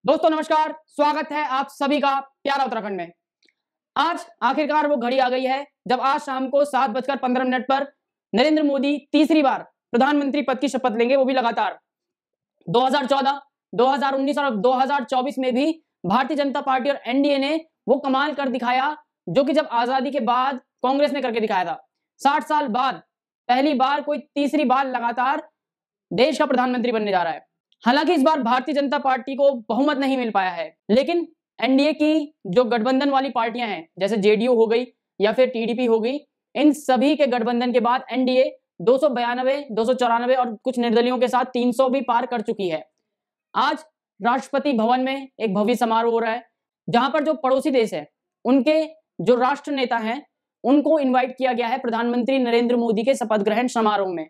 दोस्तों नमस्कार, स्वागत है आप सभी का प्यारा उत्तराखंड में। आज आखिरकार वो घड़ी आ गई है जब आज शाम को 7:15 पर नरेंद्र मोदी तीसरी बार प्रधानमंत्री पद की शपथ लेंगे, वो भी लगातार। 2014, 2019 और 2024 में भी भारतीय जनता पार्टी और एनडीए ने वो कमाल कर दिखाया जो कि जब आजादी के बाद कांग्रेस ने करके दिखाया था। 60 साल बाद पहली बार कोई तीसरी बार लगातार देश का प्रधानमंत्री बनने जा रहा है। हालांकि इस बार भारतीय जनता पार्टी को बहुमत नहीं मिल पाया है, लेकिन एनडीए की जो गठबंधन वाली पार्टियां हैं जैसे जेडीयू हो गई या फिर टीडीपी हो गई, इन सभी के गठबंधन के बाद एनडीए 292, 294 और कुछ निर्दलियों के साथ 300 भी पार कर चुकी है। आज राष्ट्रपति भवन में एक भव्य समारोह हो रहा है जहां पर जो पड़ोसी देश है उनके जो राष्ट्र नेता हैं उनको इन्वाइट किया गया है प्रधानमंत्री नरेंद्र मोदी के शपथ ग्रहण समारोह में।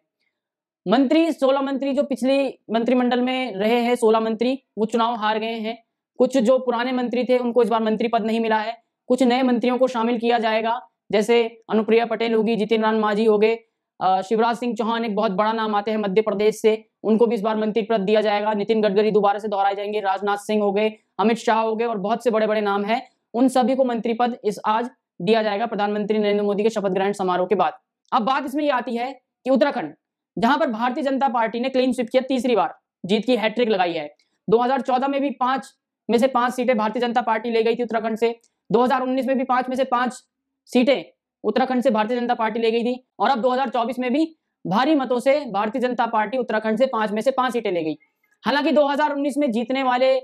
मंत्री 16 मंत्री जो पिछली मंत्रिमंडल में रहे हैं, 16 मंत्री वो चुनाव हार गए हैं। कुछ जो पुराने मंत्री थे उनको इस बार मंत्री पद नहीं मिला है। कुछ नए मंत्रियों को शामिल किया जाएगा, जैसे अनुप्रिया पटेल होगी, जितिन राम मांझी हो गए, शिवराज सिंह चौहान एक बहुत बड़ा नाम आते हैं मध्य प्रदेश से, उनको भी इस बार मंत्री पद दिया जाएगा। नितिन गडकरी दोबारा से दोहराए जाएंगे, राजनाथ सिंह हो गए, अमित शाह हो गए और बहुत से बड़े बड़े नाम है, उन सभी को मंत्री पद इस आज दिया जाएगा प्रधानमंत्री नरेंद्र मोदी के शपथ ग्रहण समारोह के बाद। अब बात इसमें यह आती है कि उत्तराखंड जहां पर भारतीय जनता पार्टी ने क्लीन स्वीप किया, तीसरी बार जीत की हैट्रिक लगाई है। 2014 में भी 5 में से 5 सीटें भारतीय जनता पार्टी ले गई थी उत्तराखंड से। 2019 में भी 5 में से 5 सीटें उत्तराखंड से भारतीय जनता पार्टी ले गई थी और अब 2024 में भी भारी मतों से भारतीय जनता पार्टी उत्तराखंड से 5 में से 5 सीटें ले गई। हालांकि 2019 में जीतने वाले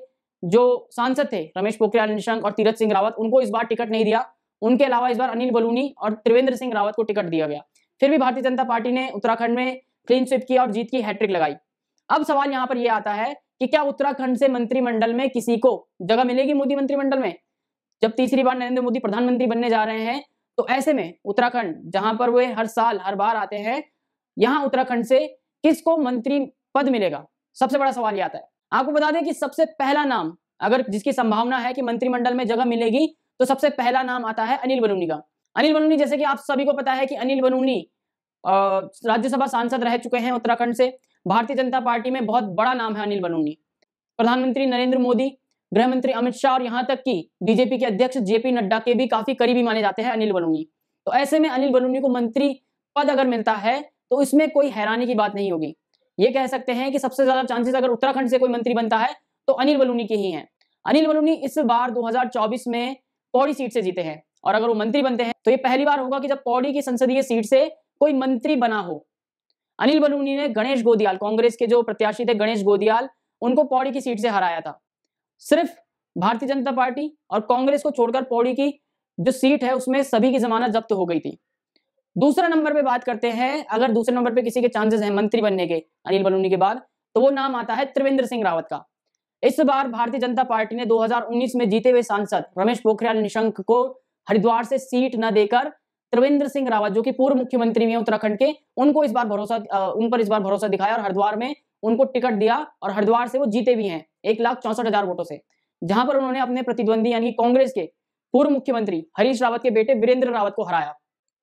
जो सांसद थे रमेश पोखरियाल निशंक और तीरथ सिंह रावत, उनको इस बार टिकट नहीं दिया। उनके अलावा इस बार अनिल बलूनी और त्रिवेंद्र सिंह रावत को टिकट दिया गया। फिर भी भारतीय जनता पार्टी ने उत्तराखंड में क्लीन स्वीप किया और जीत की हैट्रिक लगाई। अब सवाल यहां पर यह आता है कि क्या उत्तराखंड से मंत्रिमंडल में किसी को जगह मिलेगी मोदी मंत्रिमंडल में? जब तीसरी बार नरेंद्र मोदी प्रधानमंत्री बनने जा रहे हैं तो ऐसे में उत्तराखंड जहां पर वे हर साल हर बार आते हैं, यहां उत्तराखंड से किसको मंत्री पद मिलेगा? सबसे बड़ा सवाल यह आता है। आपको बता दें कि सबसे पहला नाम अगर जिसकी संभावना है कि मंत्रिमंडल में जगह मिलेगी तो सबसे पहला नाम आता है अनिल बलूनी का। अनिल बलूनी, जैसे कि आप सभी को पता है कि अनिल बलूनी राज्यसभा सांसद रह चुके हैं उत्तराखंड से। भारतीय जनता पार्टी में बहुत बड़ा नाम है अनिल बलूनी। प्रधानमंत्री नरेंद्र मोदी, गृह मंत्री अमित शाह और यहां तक कि बीजेपी के अध्यक्ष जेपी नड्डा के भी काफी करीबी माने जाते हैं अनिल बलूनी। तो ऐसे में अनिल बलूनी को मंत्री पद अगर मिलता है तो इसमें कोई हैरानी की बात नहीं होगी। ये कह सकते हैं कि सबसे ज्यादा चांसेस अगर उत्तराखंड से कोई मंत्री बनता है तो अनिल बलूनी के ही हैं। अनिल बलूनी इस बार 2024 में पौड़ी सीट से जीते हैं और अगर वो मंत्री बनते हैं तो ये पहली बार होगा कि जब पौड़ी की संसदीय सीट से कोई मंत्री बना हो। अनिल बलूनी ने गणेश गोदियाल, कांग्रेस के जो प्रत्याशी थे गणेश गोदियाल, उनको पौड़ी की सीट से हराया था। सिर्फ भारतीय जनता पार्टी और कांग्रेस को छोड़कर पौड़ी की जो सीट है उसमें सभी की जमानत जब्त हो गई थी। दूसरा नंबर पे बात करते हैं, अगर दूसरे नंबर पे किसी के चांसेस हैं मंत्री बनने के अनिल बलूनी के बाद, तो वो नाम आता है त्रिवेंद्र सिंह रावत का। इस बार भारतीय जनता पार्टी ने 2019 में जीते हुए सांसद रमेश पोखरियाल निशंक को हरिद्वार से सीट न देकर त्रिवेंद्र सिंह रावत जो कि पूर्व मुख्यमंत्री हैं उत्तराखंड के, उनको इस बार भरोसा दिखाया और हरिद्वार में उनको टिकट दिया और हरिद्वार से वो जीते भी हैं 1,64,000 वोटों से, जहां पर उन्होंने अपने प्रतिद्वंदी यानी कांग्रेस के पूर्व मुख्यमंत्री हरीश रावत के बेटे वीरेंद्र रावत को हराया।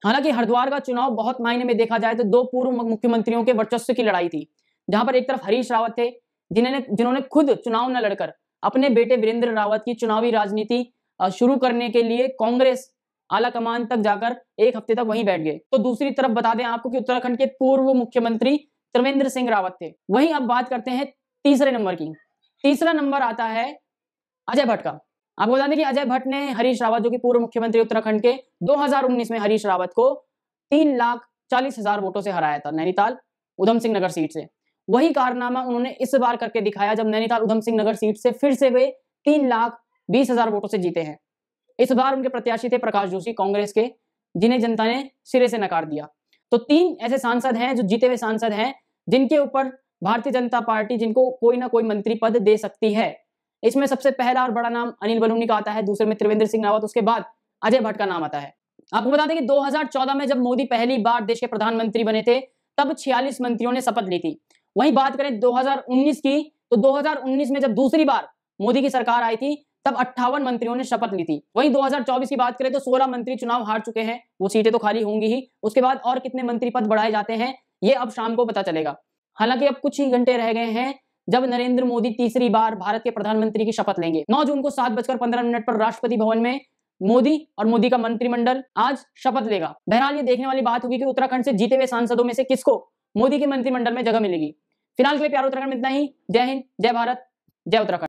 हालांकि हरिद्वार का चुनाव बहुत मायने में देखा जाए तो दो पूर्व मुख्यमंत्रियों के वर्चस्व की लड़ाई थी, जहां पर एक तरफ हरीश रावत थे जिन्होंने खुद चुनाव न लड़कर अपने बेटे वीरेंद्र रावत की चुनावी राजनीति शुरू करने के लिए कांग्रेस आला कमान तक जाकर एक हफ्ते तक वहीं बैठ गए। तो दूसरी तरफ बता दें आपको कि उत्तराखंड के पूर्व मुख्यमंत्री त्रिवेंद्र सिंह रावत थे। वहीं अब बात करते हैं तीसरे नंबर की। तीसरा नंबर आता है अजय भट्ट का। आपको बता दें कि अजय भट्ट ने हरीश रावत जो कि पूर्व मुख्यमंत्री उत्तराखंड के 2019 में हरीश रावत को 3,40,000 वोटों से हराया था नैनीताल उधम सिंह नगर सीट से। वही कारनामा उन्होंने इस बार करके दिखाया जब नैनीताल उधम सिंह नगर सीट से फिर से वे 3,20,000 वोटों से जीते हैं। इस बार उनके प्रत्याशी थे प्रकाश जोशी कांग्रेस के, जिन्हें जनता ने सिरे से नकार दिया। तो 3 ऐसे सांसद हैं जो जीते हुए सांसद हैं जिनके ऊपर भारतीय जनता पार्टी जिनको कोई ना कोई मंत्री पद दे सकती है। इसमें सबसे पहला और बड़ा नाम अनिल बलूनी का आता है, दूसरे में त्रिवेंद्र सिंह रावत, उसके बाद अजय भट्ट का नाम आता है। आपको बता दें कि 2014 में जब मोदी पहली बार देश के प्रधानमंत्री बने थे तब 46 मंत्रियों ने शपथ ली थी। वहीं बात करें 2019 की तो 2019 में जब दूसरी बार मोदी की सरकार आई थी तब 58 मंत्रियों ने शपथ ली थी। वहीं 2024 की बात करें तो 16 मंत्री चुनाव हार चुके हैं, वो सीटें तो खाली होंगी ही। उसके बाद और कितने मंत्री पद बढ़ाए जाते हैं ये अब शाम को पता चलेगा। हालांकि अब कुछ ही घंटे रह गए हैं जब नरेंद्र मोदी तीसरी बार भारत के प्रधानमंत्री की शपथ लेंगे। 9 जून को 7:15 पर राष्ट्रपति भवन में मोदी और मोदी का मंत्रिमंडल आज शपथ लेगा। बहरहाल ये देखने वाली बात होगी कि उत्तराखंड से जीते हुए सांसदों में से किसको मोदी के मंत्रिमंडल में जगह मिलेगी। फिलहाल के लिए प्यारे उत्तराखंड में इतना ही। जय हिंद, जय भारत, जय उत्तराखंड।